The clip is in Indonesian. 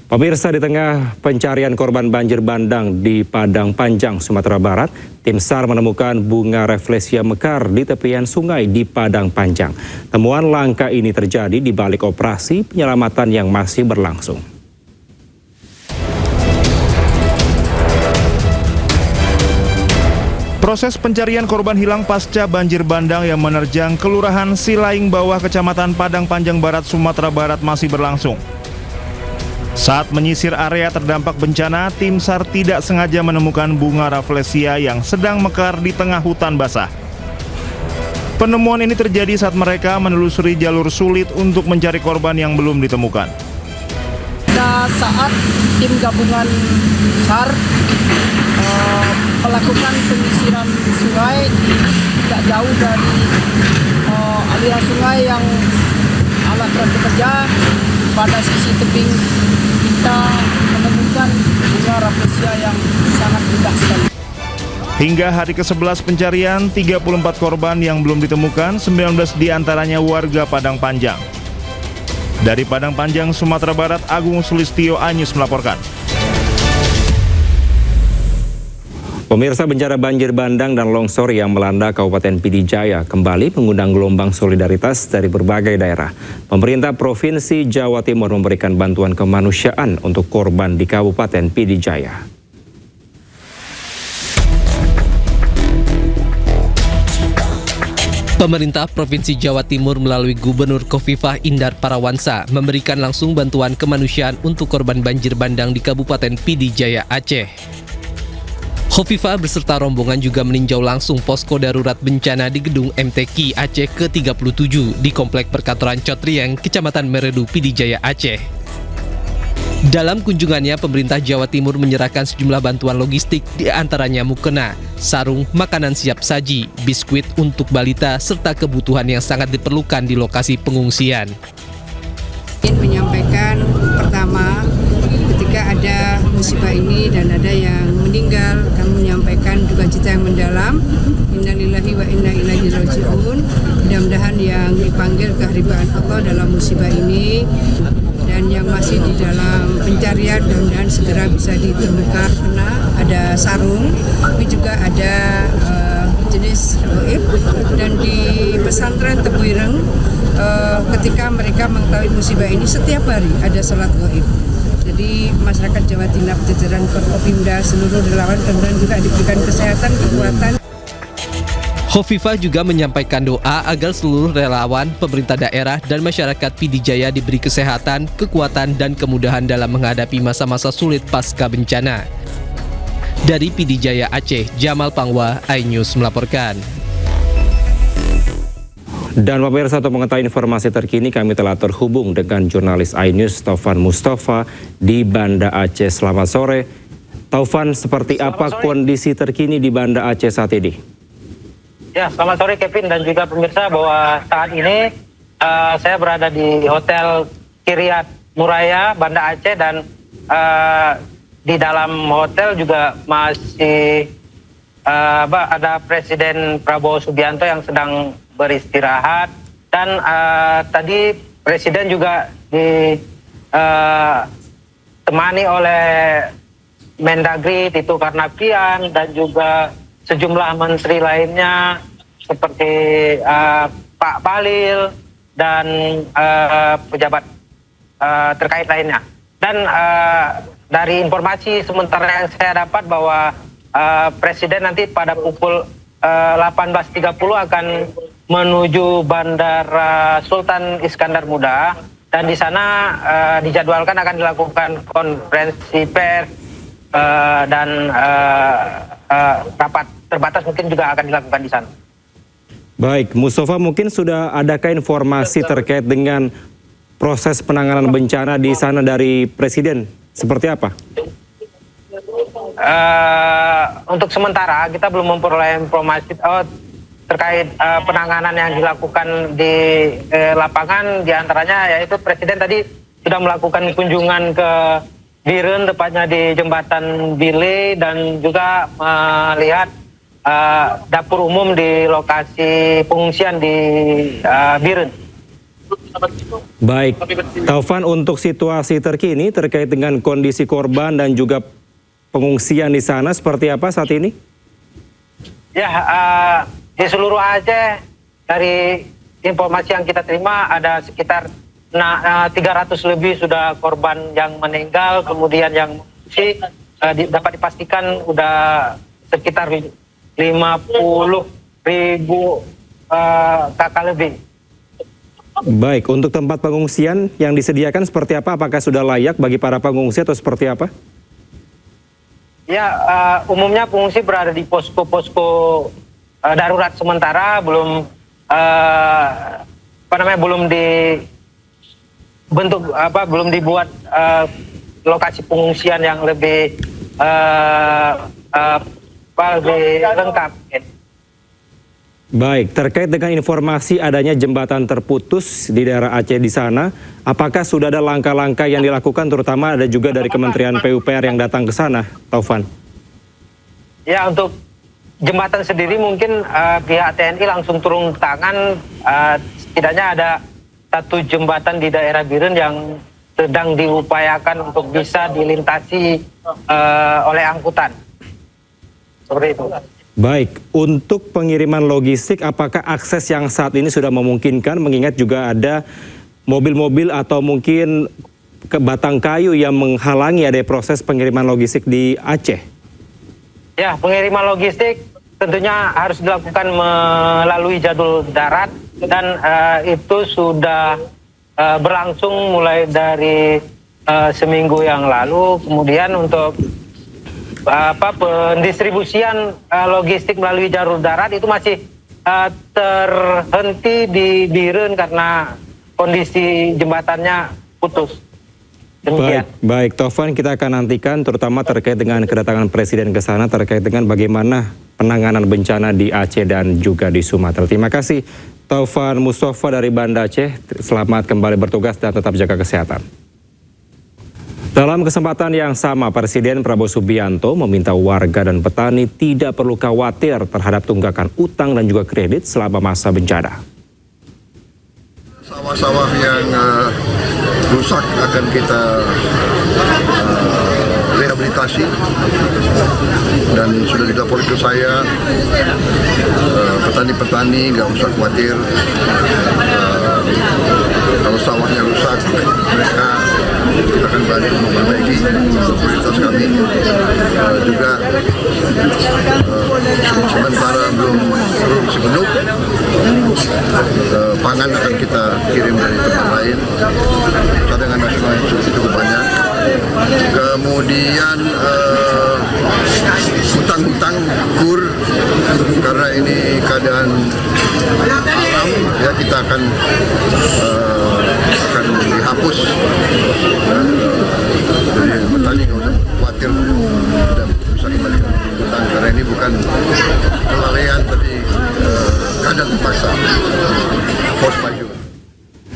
Pemirsa, di tengah pencarian korban banjir bandang di Padang Panjang, Sumatera Barat, tim SAR menemukan bunga rafflesia mekar di tepian sungai di Padang Panjang. Temuan langka ini terjadi di balik operasi penyelamatan yang masih berlangsung. Proses pencarian korban hilang pasca banjir bandang yang menerjang Kelurahan Silaing Bawah, Kecamatan Padang Panjang Barat, Sumatera Barat masih berlangsung. Saat menyisir area terdampak bencana, tim SAR tidak sengaja menemukan bunga rafflesia yang sedang mekar di tengah hutan basah. Penemuan ini terjadi saat mereka menelusuri jalur sulit untuk mencari korban yang belum ditemukan. Pada saat tim gabungan SAR melakukan penyisiran sungai tidak jauh dari aliran sungai yang alat berat bekerja, pada sisi tebing kita menemukan bunga rafflesia yang sangat indah sekali. Hingga hari ke-11 pencarian, 34 korban yang belum ditemukan, 19 diantaranya warga Padang Panjang. Dari Padang Panjang, Sumatera Barat, Agung Sulistyo, iNews melaporkan. Pemirsa, bencana banjir bandang dan longsor yang melanda Kabupaten Pd Jaya kembali mengundang gelombang solidaritas dari berbagai daerah. Pemerintah Provinsi Jawa Timur memberikan bantuan kemanusiaan untuk korban di Kabupaten Pd Jaya. Pemerintah Provinsi Jawa Timur melalui Gubernur Khofifah Indar Parawansa memberikan langsung bantuan kemanusiaan untuk korban banjir bandang di Kabupaten Pd Jaya, Aceh. Khofifah beserta rombongan juga meninjau langsung posko darurat bencana di gedung MTQ Aceh ke-37 di Komplek Perkantoran Cotrieng, Kecamatan Meredu, Pd Jaya, Aceh. Dalam kunjungannya, pemerintah Jawa Timur menyerahkan sejumlah bantuan logistik, di antaranya mukena, sarung, makanan siap saji, biskuit untuk balita, serta kebutuhan yang sangat diperlukan di lokasi pengungsian. Ingin menyampaikan pertama, ketika ada musibah ini dan ada yang meninggal, kami menyampaikan duka cita yang mendalam. Innalillahi wa inna ilaihi raji'un. Mudah-mudahan yang dipanggil keharibaan Allah dalam musibah ini dan yang masih di dalam pencarian mudah-mudahan segera bisa ditemukan. Karena ada sarung, tapi juga ada jenis goib, dan di pesantren Tebuireng ketika mereka mengetahui musibah ini setiap hari ada sholat goib. Jadi masyarakat Jawa Timur, jajaran Forkopimda, seluruh relawan dan juga diberikan kesehatan, kekuatan. Khofifah juga menyampaikan doa agar seluruh relawan, pemerintah daerah, dan masyarakat Pd Jaya diberi kesehatan, kekuatan, dan kemudahan dalam menghadapi masa-masa sulit pasca bencana. Dari Pd Jaya, Aceh, Jamal Pangwa, iNews melaporkan. Dan pemirsa, untuk mengetahui informasi terkini, kami telah terhubung dengan jurnalis iNews Taufan Mustafa di Banda Aceh. Selamat sore. Taufan, seperti apa kondisi terkini di Banda Aceh saat ini? Ya, selamat sore Kevin dan juga pemirsa, bahwa saat ini saya berada di Hotel Kiryat Muraya, Banda Aceh, dan di dalam hotel juga masih ada Presiden Prabowo Subianto yang sedang beristirahat, dan tadi Presiden juga ditemani oleh Mendagri Tito Karnavian dan juga sejumlah menteri lainnya seperti Pak Bahlil dan pejabat terkait lainnya. Dan dari informasi sementara yang saya dapat bahwa Presiden nanti pada pukul 18.30 akan menuju Bandara Sultan Iskandar Muda, dan di sana dijadwalkan akan dilakukan konferensi pers dan rapat terbatas mungkin juga akan dilakukan di sana. Baik, Mustafa, mungkin sudah adakah informasi terkait dengan proses penanganan bencana di sana dari Presiden? Seperti apa? Untuk sementara kita belum memperoleh informasi terkait penanganan yang dilakukan di lapangan, diantaranya yaitu Presiden tadi sudah melakukan kunjungan ke Biren, tepatnya di Jembatan Bile, dan juga melihat dapur umum di lokasi pengungsian di Biren. Baik, Taufan, untuk situasi terkini terkait dengan kondisi korban dan juga pengungsian di sana seperti apa saat ini? Ya, di seluruh Aceh dari informasi yang kita terima ada sekitar 300 lebih sudah korban yang meninggal, kemudian yang mengungsi dapat dipastikan udah sekitar 50.000 kakak lebih. Baik, untuk tempat pengungsian yang disediakan seperti apa? Apakah sudah layak bagi para pengungsi atau seperti apa? Ya, umumnya pengungsi berada di posko-posko darurat sementara, belum belum dibuat lokasi pengungsian yang lebih lengkap. Baik, terkait dengan informasi adanya jembatan terputus di daerah Aceh di sana, apakah sudah ada langkah-langkah yang dilakukan, terutama ada juga dari Kementerian PUPR yang datang ke sana, Taufan? Ya, untuk jembatan sendiri mungkin pihak TNI langsung turun tangan. Setidaknya ada satu jembatan di daerah Biren yang sedang diupayakan untuk bisa dilintasi oleh angkutan. Seperti itu. Baik, untuk pengiriman logistik, apakah akses yang saat ini sudah memungkinkan, mengingat juga ada mobil-mobil atau mungkin ke batang kayu yang menghalangi ada proses pengiriman logistik di Aceh? Ya, pengiriman logistik tentunya harus dilakukan melalui jalur darat dan itu sudah berlangsung mulai dari seminggu yang lalu. Kemudian untuk pendistribusian logistik melalui jalur darat itu masih terhenti di Biren karena kondisi jembatannya putus. Demikian. Baik, Taufan, kita akan nantikan terutama terkait dengan kedatangan Presiden ke sana terkait dengan bagaimana penanganan bencana di Aceh dan juga di Sumatera. Terima kasih Taufan Mustafa dari Banda Aceh. Selamat kembali bertugas dan tetap jaga kesehatan. Dalam kesempatan yang sama, Presiden Prabowo Subianto meminta warga dan petani tidak perlu khawatir terhadap tunggakan utang dan juga kredit selama masa bencana. Sawah-sawah yang rusak akan kita rehabilitasi dan sudah dilapor ke saya, petani-petani nggak usah khawatir. Kalau sawahnya rusak, mereka kita akan bantu memperbaiki prioritas kami. Juga sementara belum produksi penuh, pangan akan kita kirim dari tempat lain. Cadangan nasional yang cukup banyak. Kemudian hutang-hutang kur, karena ini keadaan alam, ya kita akan dihapus. Jadi petani nggak usah khawatir dan bisa kembali ke hutang, karena ini bukan kelalaian tapi keadaan terpaksa. Force majeure.